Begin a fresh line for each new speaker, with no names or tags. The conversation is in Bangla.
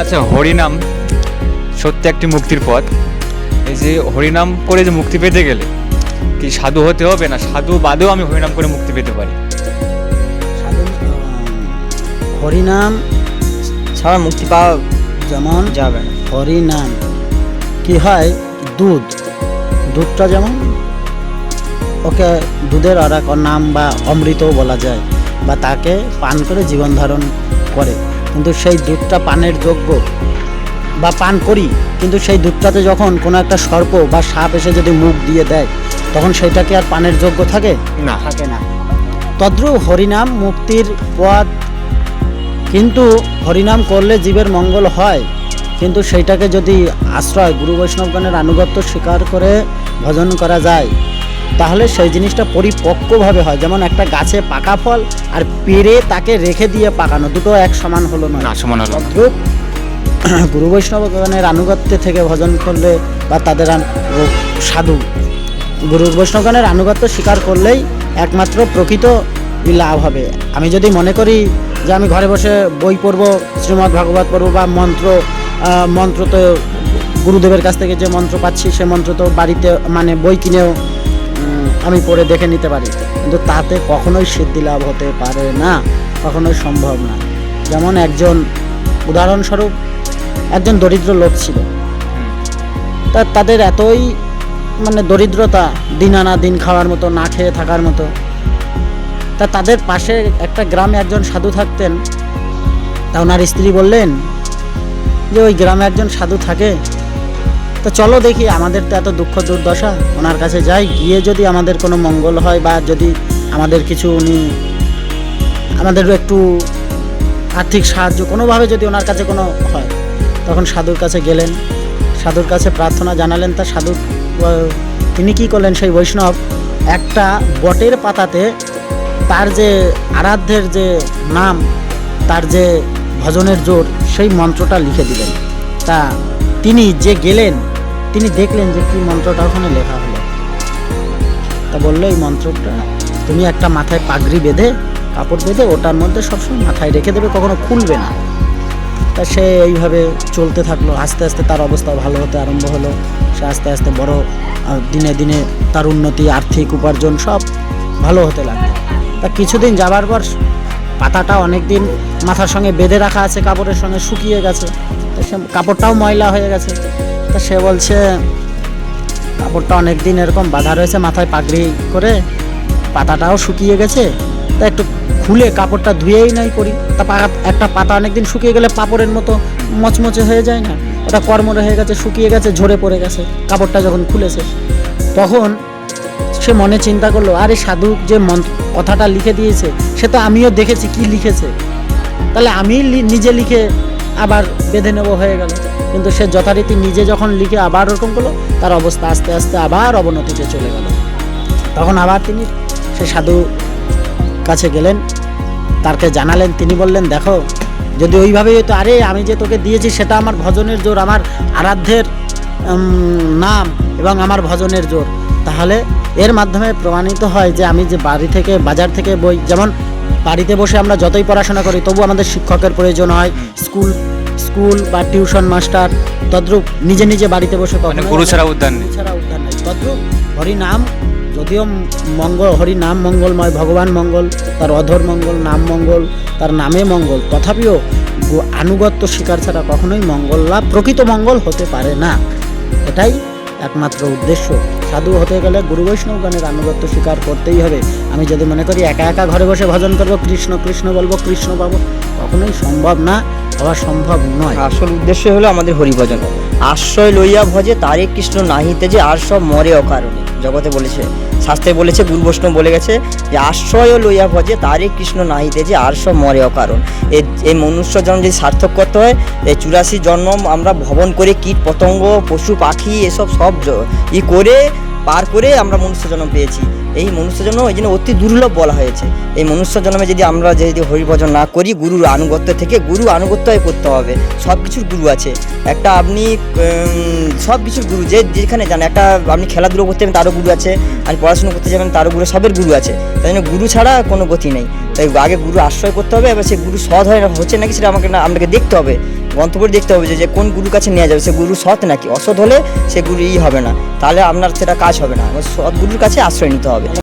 আচ্ছা, হরিনাম সত্যি একটি মুক্তির পথ। এই যে হরিনাম করে যে মুক্তি পেতে গেলে কি সাধু হতে হবে, না সাধু বাদেও আমি হরিনাম করে মুক্তি পেতে পারি?
হরিনাম
ছাড়া মুক্তি পাওয়া
যেমন
যাবে না।
হরিনাম কি হয়, দুধটা যেমন ওকে দুধের আর এক নাম বা অমৃতও বলা যায়, বা তাকে পান করে জীবন ধারণ করে, কিন্তু সেই দুধটা পানের যোগ্য বা পান করি, কিন্তু সেই দুধটাতে যখন কোনো একটা সর্প বা সাপ এসে যদি মুখ দিয়ে দেয়, তখন সেটা কি আর পানের যোগ্য থাকে?
না,
থাকে না। তদ্রূপ হরিনাম মুক্তির পথ, কিন্তু হরিনাম করলে জীবের মঙ্গল হয়, কিন্তু সেইটাকে যদি আশ্রয় গুরু বৈষ্ণবগণের আনুগত্য স্বীকার করে ভজন করা যায়, তাহলে সেই জিনিসটা পরিপক্কভাবে হয়। যেমন একটা গাছে পাকা ফল আর পেরে তাকে রেখে দিয়ে পাকানো, দুটো এক সমান হলো
না, সমান হলো না।
তদ্রূপ গুরু বৈষ্ণবগণের আনুগত্যে থেকে ভজন করলে বা তাদের সাধু গুরু বৈষ্ণবগণের আনুগত্য স্বীকার করলেই একমাত্র প্রকৃত লাভ হবে। আমি যদি মনে করি যে আমি ঘরে বসে বই পড়বো, শ্রীমদ্ ভাগবত পড়বো, বা মন্ত্র তো গুরুদেবের কাছ থেকে যে মন্ত্র পাচ্ছি সে মন্ত্র তো বাড়িতে মানে বই কিনেও আমি পড়ে দেখে নিতে পারি, কিন্তু তাতে কখনোই সিদ্ধি লাভ হতে পারে না, কখনোই সম্ভব না। যেমন উদাহরণস্বরূপ একজন দরিদ্র লোক ছিল, তাদের এতই মানে দরিদ্রতা, দিন আনা দিন খাওয়ার মতো, না খেয়ে থাকার মতো। তাদের পাশে একটা গ্রামে একজন সাধু থাকতেন। তা ওনার স্ত্রী বললেন যে ওই গ্রামে একজন সাধু থাকে, তো চলো দেখি, আমাদের তো এত দুঃখ দুর্দশা, ওনার কাছে যাই, গিয়ে যদি আমাদের কোনো মঙ্গল হয় বা যদি আমাদের কিছু উনি আমাদের একটু আর্থিক সাহায্য কোনোভাবে যদি ওনার কাছে কোনো হয়। তখন সাধুর কাছে গেলেন, সাধুর কাছে প্রার্থনা জানালেন। তা সাধু তিনি কী করলেন, সেই বৈষ্ণব একটা বটের পাতাতে তার যে আরাধ্যের যে নাম, তার যে ভজনের জোর, সেই মন্ত্রটা লিখে দিলেন। তা তিনি যে গেলেন, তিনি দেখলেন যে কি মন্ত্রটা ওখানে লেখা হলো। তা বললো, এই মন্ত্রটা তুমি একটা মাথায় পাগড়ি বেঁধে, কাপড় বেঁধে ওটার মধ্যে সবসময় মাথায় রেখে দেবে, কখনো খুলবে না। তা সে এইভাবে চলতে থাকলো। আস্তে আস্তে তার অবস্থা ভালো হতে আরম্ভ হলো। সে আস্তে আস্তে বড়, দিনে দিনে তার উন্নতি, আর্থিক উপার্জন সব ভালো হতে লাগলো। তা কিছুদিন যাবার পর পাতাটা অনেক দিন মাথার সঙ্গে বেঁধে রাখা আছে, কাপড়ের সঙ্গে শুকিয়ে গেছে। তা সে কাপড়টাও ময়লা হয়ে গেছে। তা সে বলছে, কাপড়টা অনেক দিন এরকম বাঁধা রয়েছে মাথায় পাগড়ি করে, পাতাটাও শুকিয়ে গেছে, তা একটু খুলে কাপড়টা ধুয়েই নাই করি। তা একটা পাতা অনেকদিন শুকিয়ে গেলে পাপড়ের মতো মচমচে হয়ে যায় না, ওটা কর্মরে হয়ে গেছে, শুকিয়ে গেছে, ঝরে পড়ে গেছে। কাপড়টা যখন খুলেছে, তখন সে মনে চিন্তা করলো, আরে সাধু যে কথাটা লিখে দিয়েছে, সে তো আমিও দেখেছি কি লিখেছে, তাহলে আমি নিজে লিখে আবার বেঁধে নেব, হয়ে গেল। কিন্তু সে যথারীতি নিজে যখন লিখে আবার ওরকম করলো, তার অবস্থা আস্তে আস্তে আবার অবনতিতে চলে গেল। তখন আবার তিনি সে সাধু কাছে গেলেন, তারকে জানালেন। তিনি বললেন, দেখো, যদি ওইভাবেই হতো, আরে আমি যে তোকে দিয়েছি সেটা আমার ভজনের জোর, আমার আরাধ্যের নাম এবং আমার ভজনের জোর, তাহলে এর মাধ্যমে প্রমাণিত হয় যে আমি যে বাড়ি থেকে, বাজার থেকে বই, যেমন বাড়িতে বসে আমরা যতই পড়াশোনা করি তবু আমাদের শিক্ষকের প্রয়োজন হয়, স্কুল বা টিউশন মাস্টার, তদ্রূপ নিজে নিজে বাড়িতে বসে
গুরু ছাড়া উদ্ধার নেই।
তদ্রূপ হরিনাম যদিও হরিনাম মঙ্গলময়, ভগবান মঙ্গল, তার অধর মঙ্গল, নাম মঙ্গল, তার নামে মঙ্গল, তথাপিও আনুগত্য স্বীকার ছাড়া কখনোই মঙ্গল লাভ, প্রকৃত মঙ্গল হতে পারে না। এটাই একমাত্র উদ্দেশ্য। সাধু হতে গেলে গুরু বৈষ্ণবগণের আনুগত্য স্বীকার করতেই হবে। আমি যদি মনে করি একা একা ঘরে বসে ভজন করবো, কৃষ্ণ কৃষ্ণ বলবো, কৃষ্ণ পাবো, কখনোই সম্ভব না, হওয়া সম্ভব নয়।
আসল উদ্দেশ্য হলো আমাদের হরিভজন। আশ্রয় লইয়া ভজে তারে কৃষ্ণ নাহিতে, যে আর সব মরে অকারণে। জগতে বলেছে, শাস্ত্রে বলেছে, গুরু বৈষ্ণব বলে গেছে যে আশ্রয় লইয়া ভজে তারে কৃষ্ণ নাহিতে, যে আর সব মরে অকারণ। এই মনুষ্য জন্ম যদি সার্থক করতে হয়, এই 84 জন্ম আমরা ভবন করে কীট পতঙ্গ, পশু পাখি এসব সব করে পার করে আমরা মনুষ্য জন্ম পেয়েছি। এই মনুষ্য জন্ম ওই জন্য অতি দুর্লভ বলা হয়েছে। এই মনুষ্য জন্মে যদি আমরা হরিভজন না করি, গুরুর আনুগত্য থেকে, গুরু আনুগত্যই করতে হবে। সব কিছুর গুরু আছে, একটা আপনি সব কিছুর গুরু যেখানে যান, একটা আপনি খেলাধুলো করতে যাবেন তারও গুরু আছে, আপনি পড়াশুনো করতে যাবেন তারও গুরু, সবের গুরু আছে। তাই জন্য গুরু ছাড়া কোনো গতি নেই। তাই আগে গুরু আশ্রয় করতে হবে, এবার সে গুরু সৎ হচ্ছে নাকি সেটা আপনাকে দেখতে হবে। গ্রন্থ পড়ে দেখতে হবে যে কোন গুরুর কাছে নেওয়া যাবে, সে গুরু সৎ নাকি অসৎ, হলে সে গুরু হবে না, তাহলে আপনার সেটা কাজ হবে না। সৎ গুরুর কাছে আশ্রয় নিতে হবে।